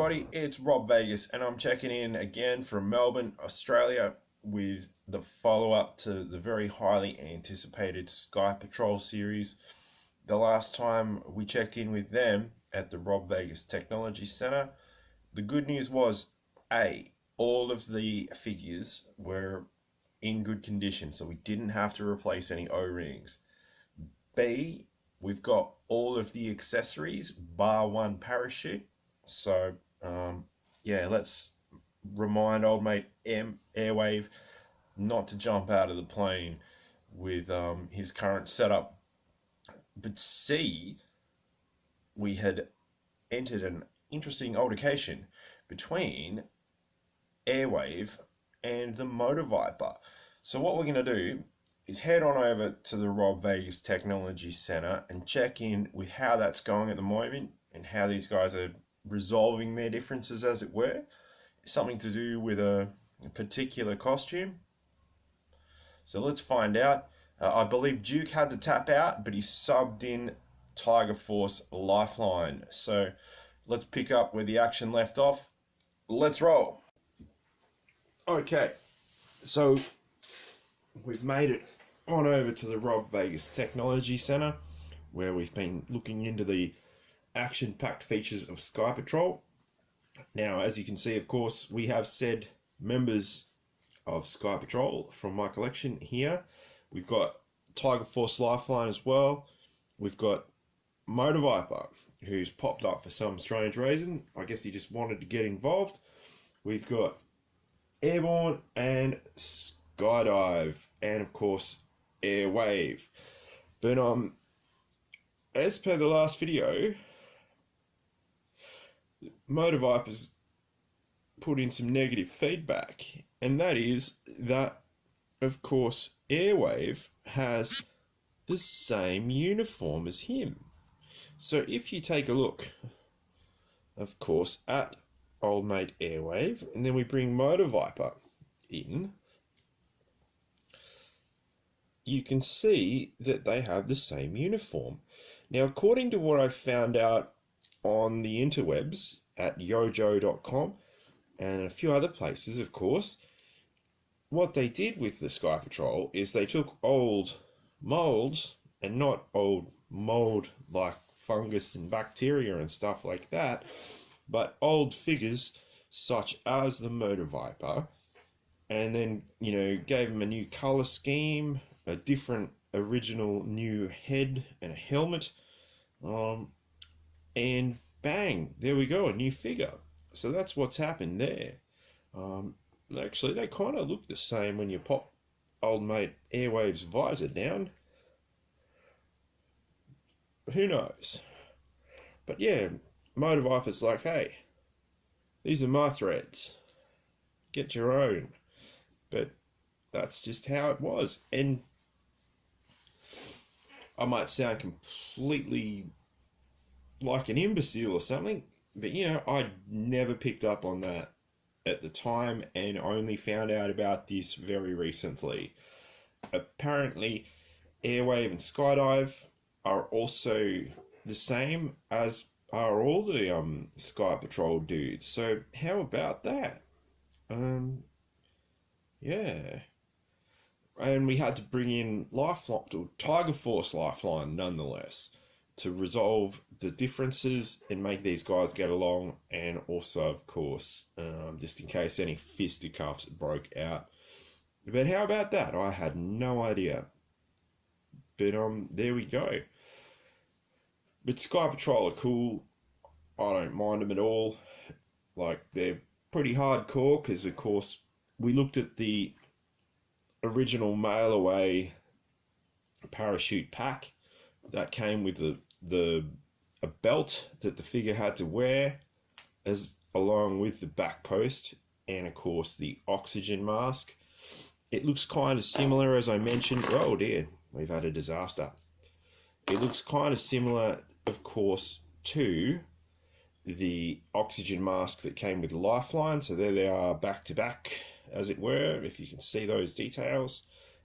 everybody, it's Rob Vegas and I'm checking in again from Melbourne, Australia with the follow-up to the very highly anticipated Sky Patrol series. The last time we checked in with them at the Rob Vegas Technology Centre, the good news was A, all of the figures were in good condition, so we didn't have to replace any O-rings. B, we've got all of the accessories bar one parachute. So yeah, let's remind old mate AIRWAVE not to jump out of the plane with his current setup. But C, we had entered an interesting altercation between AIRWAVE and the Motor Viper. So what we're going to do is head on over to the Rob Vegas Technology Centre and check in with how that's going at the moment and how these guys are resolving their differences, as it were. Something to do with a particular costume. So let's find out. I believe Duke had to tap out, but he subbed in Tiger Force Lifeline. So let's pick up where the action left off. Let's roll. Okay, so we've made it on over to the Rob Vegas Technology Centre, where we've been looking into the action-packed features of Sky Patrol. Now, as you can see, of course, we have said members of Sky Patrol from my collection here. We've got Tiger Force Lifeline as well. We've got Motor Viper, who's popped up for some strange reason. I guess he just wanted to get involved. We've got AIRBOURNE and SKYDIVE, and of course AIRWAVE. But as per the last video, Motor Viper's put in some negative feedback, and that is that, of course, AIRWAVE has the same uniform as him. So if you take a look, of course, at old mate AIRWAVE, and then we bring Motor Viper in, you can see that they have the same uniform. Now, according to what I found out on the interwebs at yojo.com and a few other places, of course, what they did with the Sky Patrol is they took old molds, and not old mold like fungus and bacteria and stuff like that, but old figures such as the Motor Viper, and then, you know, gave them a new color scheme, a different original new head and a helmet, and bang, there we go, a new figure. So that's what's happened there. Actually, they kind of look the same when you pop old mate AIRWAVE's visor down. Who knows? But yeah, Motor Viper's like, hey, these are my threads, get your own. But that's just how it was. And I might sound completely like an imbecile or something, but you know, I never picked up on that at the time and only found out about this very recently. Apparently, AIRWAVE and SKYDIVE are also the same, as are all the Sky Patrol dudes. So how about that? Yeah. And we had to bring in Lifeline, or Tiger Force Lifeline, nonetheless, to resolve the differences and make these guys get along, and also, of course, just in case any fisticuffs broke out. But how about that? I had no idea. But there we go. But Sky Patrol are cool. I don't mind them at all. Like, they're pretty hardcore, because, of course, we looked at the original mail away parachute pack that came with a belt that the figure had to wear, as along with the back post, and of course the oxygen mask. It looks kind of similar, as I mentioned. Oh dear, we've had a disaster. It looks kind of similar, of course, to the oxygen mask that came with Lifeline. So there they are, back to back, as it were, if you can see those details.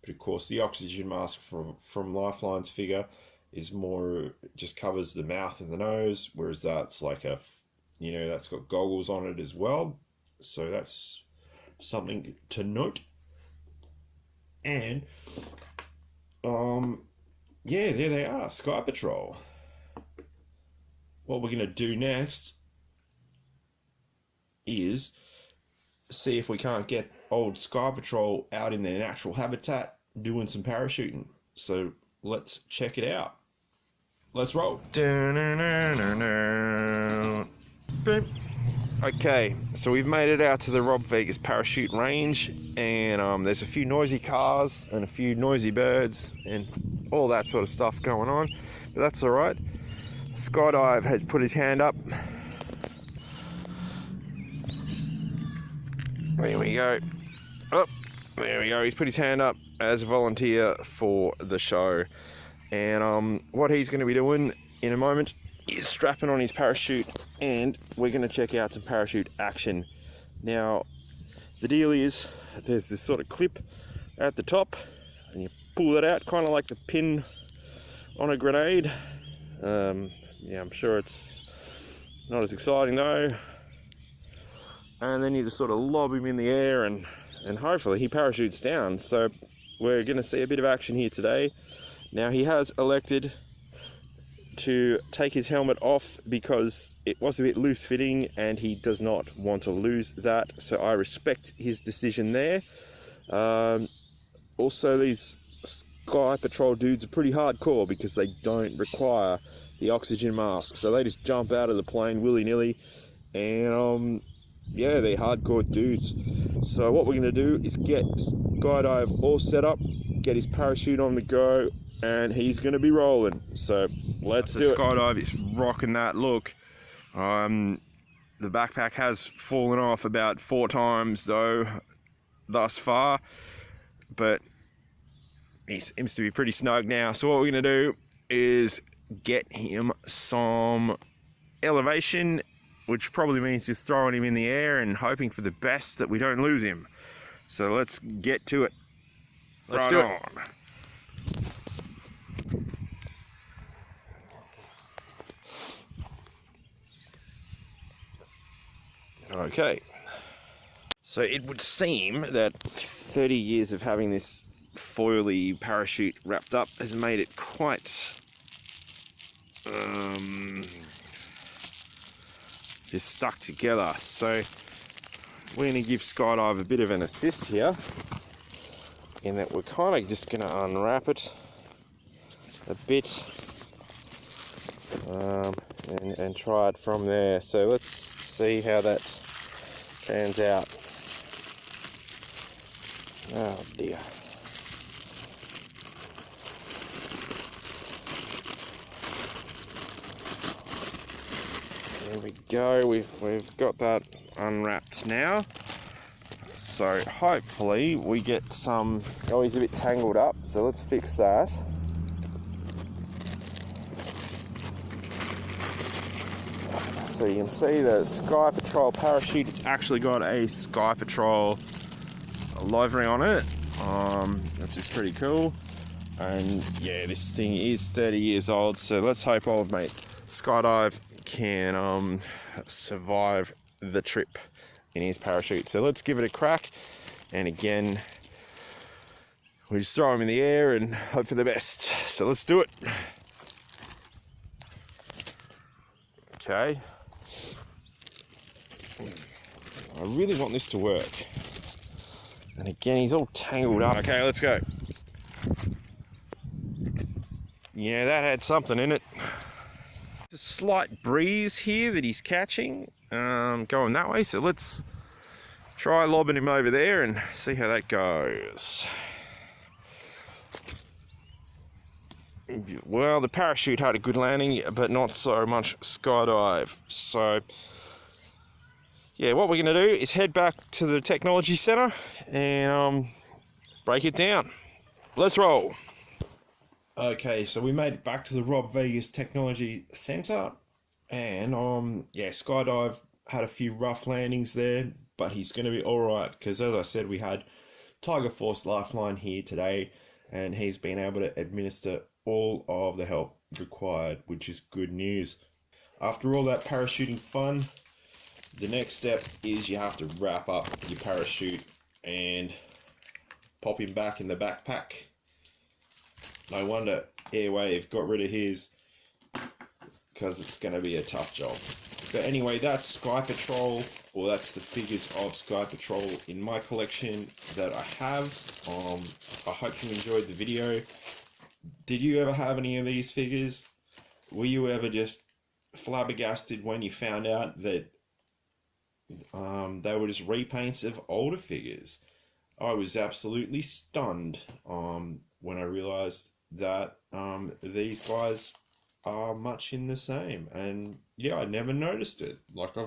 But of course, the oxygen mask from Lifeline's figure is more, just covers the mouth and the nose, whereas that's like a you know, that's got goggles on it as well, so that's something to note. And yeah, there they are, Sky Patrol. What we're going to do next is see if we can't get old Sky Patrol out in their natural habitat doing some parachuting. So let's check it out. Let's roll. Okay, so we've made it out to the Rob Vegas parachute range, and there's a few noisy cars and a few noisy birds and all that sort of stuff going on, but that's all right. SKYDIVE has put his hand up. There we go. Oh, there we go. He's put his hand up as a volunteer for the show, and what he's going to be doing in a moment is strapping on his parachute, and we're going to check out some parachute action. Now, the deal is there's this sort of clip at the top, and you pull it out, kind of like the pin on a grenade. Yeah, I'm sure it's not as exciting though. And then you just sort of lob him in the air, and hopefully he parachutes down. So we're going to see a bit of action here today. Now, he has elected to take his helmet off because it was a bit loose fitting and he does not want to lose that, so I respect his decision there. Also, these Sky Patrol dudes are pretty hardcore because they don't require the oxygen mask, so they just jump out of the plane willy-nilly, and yeah, they're hardcore dudes. So what we're going to do is get SKYDIVE all set up, get his parachute on the go, and he's going to be rolling. So let's do it. SKYDIVE is rocking that look. The backpack has fallen off about 4 times though thus far, but he seems to be pretty snug now. So what we're going to do is get him some elevation, which probably means just throwing him in the air and hoping for the best that we don't lose him. So let's get to it. Let's do it. Okay, so it would seem that 30 years of having this foily parachute wrapped up has made it quite just stuck together. So we're going to give SKYDIVE a bit of an assist here, in that we're kind of just going to unwrap it a bit and try it from there. So let's see how that pans out. Oh dear. There we go, we've got that unwrapped now. So hopefully we get some, oh, he's a bit tangled up, so let's fix that. So you can see the Sky Patrol parachute, it's actually got a Sky Patrol livery on it, which is pretty cool. And yeah, this thing is 30 years old, so let's hope old mate SKYDIVE can survive the trip in his parachute. So let's give it a crack, and again we just throw him in the air and hope for the best. So let's do it. Okay, I really want this to work, and again he's all tangled up. Okay, let's go. Yeah, that had something in it. A slight breeze here that he's catching, going that way, so let's try lobbing him over there and see how that goes. Well, the parachute had a good landing, but not so much SKYDIVE. So yeah, what we're going to do is head back to the technology center and break it down. Let's roll. Okay, so we made it back to the Rob Vegas Technology Center, and yeah, SKYDIVE had a few rough landings there, but he's going to be all right because, as I said, we had Tiger Force Lifeline here today, and he's been able to administer all of the help required, which is good news. After all that parachuting fun, The next step is you have to wrap up your parachute and pop him back in the backpack. No wonder AIRWAVE got rid of his, because it's going to be a tough job. But anyway, that's Sky Patrol, or that's the figures of Sky Patrol in my collection that I have. I hope you enjoyed the video. Did you ever have any of these figures? Were you ever just flabbergasted when you found out that they were just repaints of older figures? I was absolutely stunned when I realized that these guys are much in the same, and yeah, I never noticed it. Like I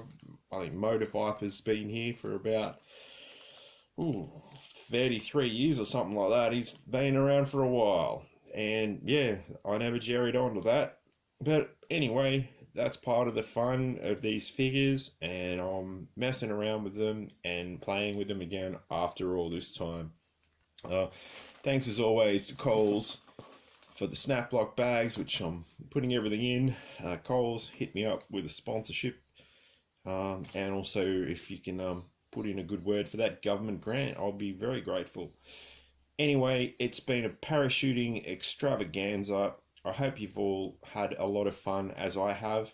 think Motor Viper's been here for about 33 years or something like that. He's been around for a while, and yeah, I never jerried on to that. But anyway, that's part of the fun of these figures, and I'm messing around with them and playing with them again after all this time. Thanks as always to Coles for the snap block bags, which I'm putting everything in. Coles, hit me up with a sponsorship, and also if you can put in a good word for that government grant, I'll be very grateful. Anyway, it's been a parachuting extravaganza. I hope you've all had a lot of fun as I have.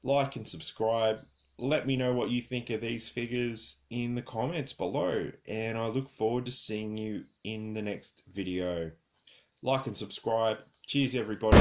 Like and subscribe. Let me know what you think of these figures in the comments below, and I look forward to seeing you in the next video. Like and subscribe. Cheers, everybody.